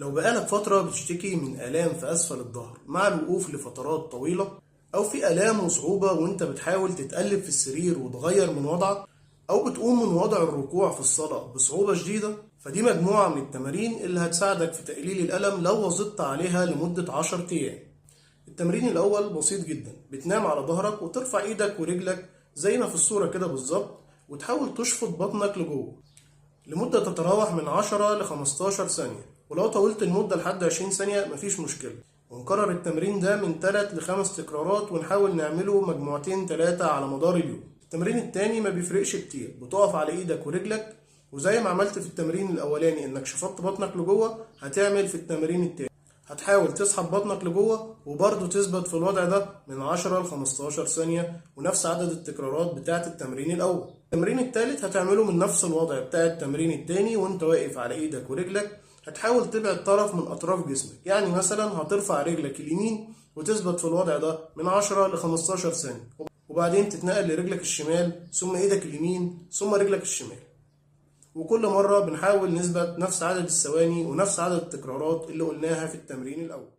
لو بقالك فترة بتشتكي من آلام في أسفل الظهر مع الوقوف لفترات طويلة، أو في آلام وصعوبة وأنت بتحاول تتقلب في السرير وتغير من وضعك، أو بتقوم من وضع الركوع في الصلاة بصعوبة شديدة، فدي مجموعة من التمارين اللي هتساعدك في تقليل الألم لو واظبت عليها لمدة 10 أيام. التمرين الأول بسيط جدا، بتنام على ظهرك وترفع إيدك ورجلك زي ما في الصورة كده بالظبط، وتحاول تشفط بطنك لجوه لمدة تتراوح من 10 ل 15 ثانية، ولو طولت المدة لحد 20 ثانية مفيش مشكلة. ونكرر التمرين ده من 3 ل 5 تكرارات، ونحاول نعمله مجموعتين 3 على مدار اليوم. التمرين التاني ما بيفرقش كتير، بتقف على ايدك ورجلك، وزي ما عملت في التمرين الاولاني انك شفطت بطنك لجوه، هتعمل في التمرين التاني. هتحاول تسحب بطنك لجوه وبرضه تثبت في الوضع ده من 10 ل 15 ثانية، ونفس عدد التكرارات بتاعة التمرين الأول. التمرين التالت هتعمله من نفس الوضع بتاع التمرين التاني وانت واقف على ايدك ورجلك. هتحاول تبعد طرف من أطراف جسمك، يعني مثلا هترفع رجلك اليمين وتثبت في الوضع ده من 10 ل 15 ثانية، وبعدين تتنقل لرجلك الشمال ثم ايدك اليمين ثم رجلك الشمال. وكل مرة بنحاول نثبت نفس عدد الثواني ونفس عدد التكرارات اللي قلناها في التمرين الأول.